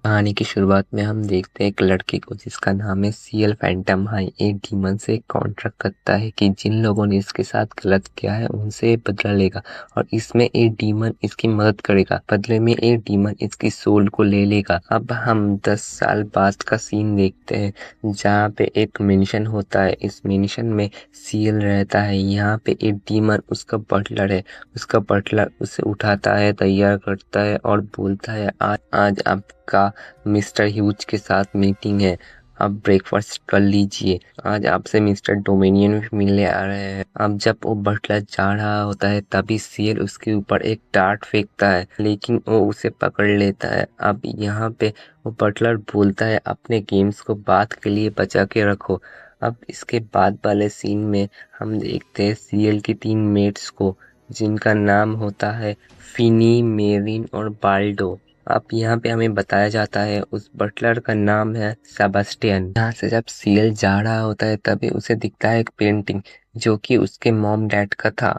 कहानी की शुरुआत में हम देखते हैं एक लड़के को जिसका नाम है सीएल फैंटम हाई। एक डीमन से कॉन्ट्रैक्ट करता है कि जिन लोगों ने इसके साथ गलत किया है उनसे बदला लेगा और इसमें एक डीमन इसकी मदद करेगा। बदले में एक डीमन इसकी सोल को ले लेगा। अब हम 10 साल बाद का सीन देखते हैं जहाँ पे एक मेंशन होता है। इस मेंशन में सीएल रहता है। यहाँ पे एक डीमन उसका बटलर है। उसका बटलर उसे उठाता है, तैयार करता है और बोलता है आज आज आपका मिस्टर ह्यूज के साथ मीटिंग है, आप ब्रेकफास्ट कर लीजिए। आज आपसे मिस्टर डोमिनियन भी मिलने आ रहे हैं। अब जब वो बटलर जा रहा होता है तभी सीएल उसके ऊपर एक डार्ट फेंकता है, लेकिन वो उसे पकड़ लेता है। अब यहाँ पे वो बटलर बोलता है अपने गेम्स को बाद के लिए बचा के रखो। अब इसके बाद वाले सीन में हम देखते हैं सीएल की 3 मेट्स को, जिनका नाम होता है फिनी, मेरिन और बाल्डो। अब यहाँ पे हमें बताया जाता है उस बटलर का नाम है सेबास्टियन। यहाँ से जब सीएल जा रहा होता है तभी उसे दिखता है एक पेंटिंग जो कि उसके मॉम डैड का था।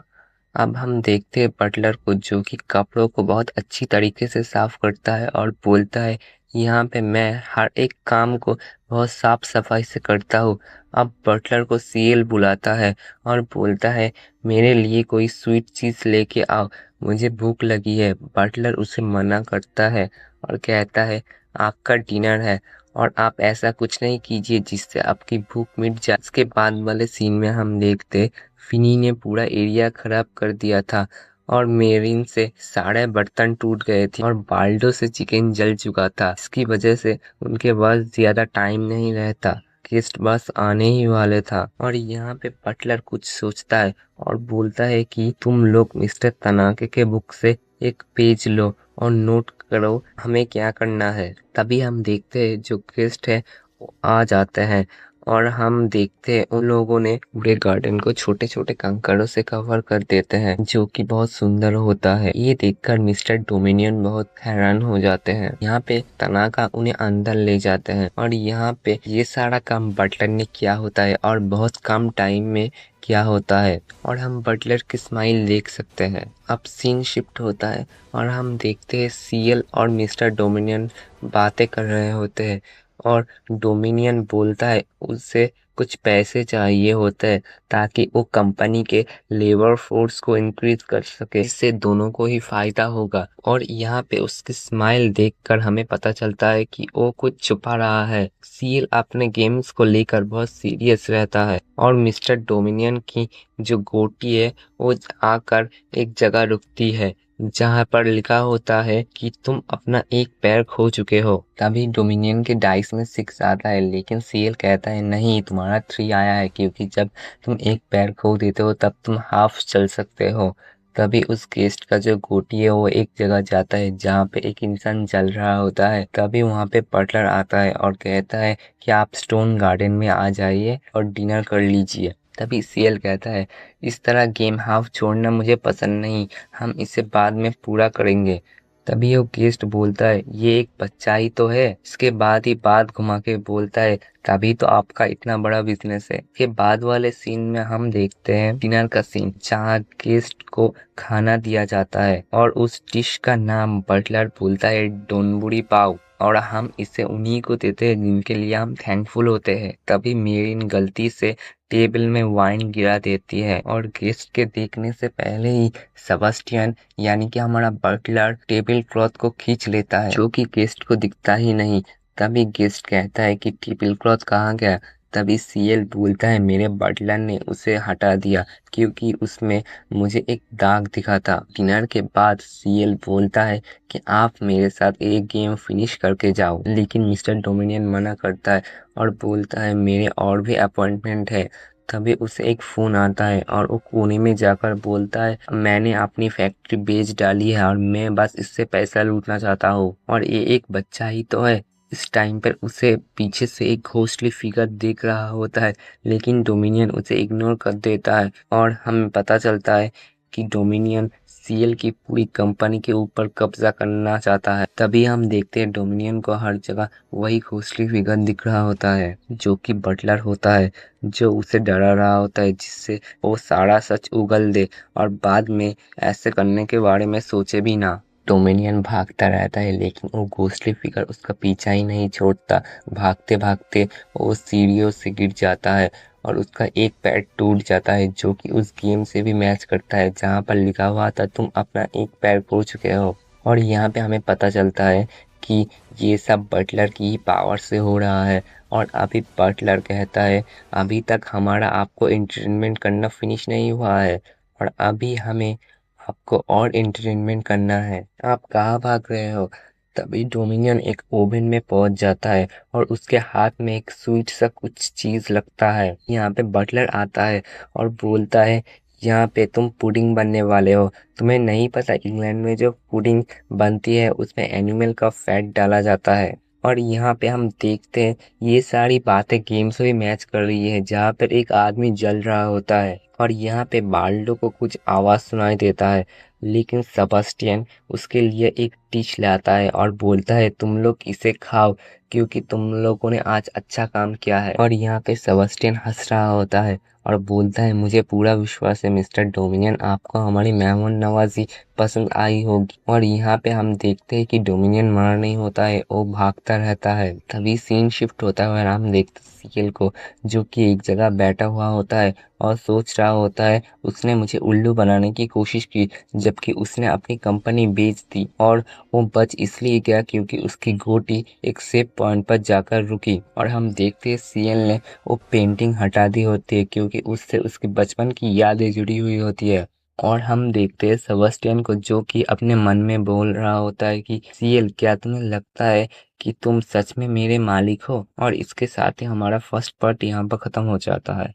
अब हम देखते हैं बटलर को जो कि कपड़ों को बहुत अच्छी तरीके से साफ करता है और बोलता है यहाँ पे मैं हर एक काम को बहुत साफ सफाई से करता हूँ। अब बटलर को सीएल बुलाता है और बोलता है मेरे लिए कोई स्वीट चीज लेके आओ, मुझे भूख लगी है। बटलर उसे मना करता है और कहता है आपका डिनर है और आप ऐसा कुछ नहीं कीजिए जिससे आपकी भूख मिट जाए। इसके बाद वाले सीन में हम देखते फिनी ने पूरा एरिया खराब कर दिया था और मेरिन से सारे बर्तन टूट गए थे और बाल्डो से चिकन जल चुका था। इसकी वजह से उनके पास ज्यादा टाइम नहीं रहता, गेस्ट बस आने ही वाले था। और यहाँ पे बटलर कुछ सोचता है और बोलता है कि तुम लोग मिस्टर तनाके के बुक से एक पेज लो और नोट करो हमें क्या करना है। तभी हम देखते हैं जो गेस्ट है वो आ जाते हैं और हम देखते हैं उन लोगों ने पूरे गार्डन को छोटे छोटे कंकड़ों से कवर कर देते हैं जो कि बहुत सुंदर होता है। ये देखकर मिस्टर डोमिनियन बहुत हैरान हो जाते हैं। यहाँ पे तनाका उन्हें अंदर ले जाते हैं और यहाँ पे ये सारा काम बटलर ने किया होता है और बहुत कम टाइम में किया होता है और हम बटलर की स्माइल देख सकते हैं। अब सीन शिफ्ट होता है और हम देखते हैं सीएल और मिस्टर डोमिनियन बातें कर रहे होते हैं और डोमिनियन बोलता है उससे कुछ पैसे चाहिए होते हैं ताकि वो कंपनी के लेबर फोर्स को इंक्रीज कर सके, इससे दोनों को ही फायदा होगा। और यहाँ पे उसकी स्माइल देखकर हमें पता चलता है कि वो कुछ छुपा रहा है। सील अपने गेम्स को लेकर बहुत सीरियस रहता है और मिस्टर डोमिनियन की जो गोटी है वो आकर एक जगह रुकती है जहाँ पर लिखा होता है कि तुम अपना एक पैर खो चुके हो। तभी डोमिनियन के डाइस में 6 आता है, लेकिन सीएल कहता है नहीं, तुम्हारा 3 आया है क्योंकि जब तुम एक पैर खो देते हो तब तुम हाफ चल सकते हो। तभी उस गेस्ट का जो गोटी है वो एक जगह जाता है जहाँ पे एक इंसान जल रहा होता है। तभी वहाँ पे बटलर आता है और कहता है कि आप स्टोन गार्डन में आ जाइए और डिनर कर लीजिए। तभी सीएल कहता है इस तरह गेम हाफ छोड़ना मुझे पसंद नहीं, हम इसे बाद में पूरा करेंगे। तभी वो गेस्ट बोलता है ये एक बच्चा ही तो है। इसके बाद ही बात घुमा के बोलता है तभी तो आपका इतना बड़ा बिजनेस है। के बाद वाले सीन में हम देखते हैं डिनर का सीन जहाँ गेस्ट को खाना दिया जाता है और उस डिश का नाम बटलर बोलता है डोनबुरी पाव और हम इसे उन्हीं को देते हैं जिनके लिए हम थैंकफुल होते हैं। तभी मेरिन गलती से टेबल में वाइन गिरा देती है और गेस्ट के देखने से पहले ही सेबास्टियन यानी कि हमारा बटलर टेबल क्लॉथ को खींच लेता है जो कि गेस्ट को दिखता ही नहीं। तभी गेस्ट कहता है कि टेबल क्लॉथ कहाँ गया। तभी सीएल बोलता है मेरे बटलर ने उसे हटा दिया क्योंकि उसमें मुझे एक दाग दिखा था। डिनर के बाद सीएल बोलता है कि आप मेरे साथ एक गेम फिनिश करके जाओ, लेकिन मिस्टर डोमिनियन मना करता है और बोलता है मेरे और भी अपॉइंटमेंट है। तभी उसे एक फोन आता है और वो कोने में जाकर बोलता है मैंने अपनी फैक्ट्री बेच डाली है और मैं बस इससे पैसा लूटना चाहता हूँ और ये एक बच्चा ही तो है। इस टाइम पर उसे पीछे से एक घोस्टली फिगर दिख रहा होता है, लेकिन डोमिनियन उसे इग्नोर कर देता है और हमें पता चलता है कि डोमिनियन सीएल की पूरी कंपनी के ऊपर कब्जा करना चाहता है। तभी हम देखते हैं डोमिनियन को हर जगह वही घोस्टली फिगर दिख रहा होता है जो कि बटलर होता है, जो उसे डरा रहा होता है जिससे वो सारा सच उगल दे और बाद में ऐसे करने के बारे में सोचे भी ना। डोमिनियन भागता रहता है लेकिन वो घोस्टली फिगर उसका पीछा ही नहीं छोड़ता। भागते भागते वो सीढ़ियों से गिर जाता है और उसका एक पैर टूट जाता है, जो कि उस गेम से भी मैच करता है जहाँ पर लिखा हुआ था तुम अपना एक पैर खो चुके हो। और यहाँ पे हमें पता चलता है कि ये सब बटलर की ही पावर से हो रहा है। और अभी बटलर कहता है अभी तक हमारा आपको एंटरटेनमेंट करना फिनिश नहीं हुआ है और अभी हमें आपको और एंटरटेनमेंट करना है। आप कहाँ भाग रहे हो? तभी डोमिनियन एक ओवन में पहुंच जाता है और उसके हाथ में एक स्वीट सा कुछ चीज लगता है। यहाँ पे बटलर आता है और बोलता है यहाँ पे तुम पुडिंग बनने वाले हो। तुम्हें नहीं पता इंग्लैंड में जो पुडिंग बनती है उसमें एनिमल का फैट डाला जाता है। और यहाँ पे हम देखते हैं ये सारी बातें गेम से भी मैच कर रही है जहाँ पर एक आदमी जल रहा होता है और यहाँ पे बाल्डो को कुछ आवाज सुनाई देता है, लेकिन सेबास्टियन उसके लिए एक डिश लाता है और बोलता है तुम लोग इसे खाओ क्योंकि तुम लोगों ने आज अच्छा काम किया है। और यहाँ पे सेबास्टियन हंस रहा होता है और बोलता है मुझे पूरा विश्वास है मिस्टर डोमिनियन आपको हमारी मेहमान नवाजी पसंद आई होगी। और यहाँ पे हम देखते हैं कि डोमिनियन मर नहीं होता है, वो भागता रहता है। तभी सीन शिफ्ट होता है और हम देखते हैं सीएल को, जो कि एक जगह बैठा हुआ होता है और सोच रहा होता है उसने मुझे उल्लू बनाने की कोशिश की जबकि उसने अपनी कंपनी बेच दी और वो बच इसलिए गया क्योंकि उसकी गोटी एक सेफ पॉइंट पर जाकर रुकी। और हम देखते हैं सीएल ने वो पेंटिंग हटा दी होती है क्योंकि उससे उसके बचपन की यादें जुड़ी हुई होती है। और हम देखते हैं सेबेस्टियन को जो कि अपने मन में बोल रहा होता है कि सीएल क्या तुम्हें लगता है कि तुम सच में मेरे मालिक हो। और इसके साथ ही हमारा फर्स्ट पार्ट यहाँ पर खत्म हो जाता है।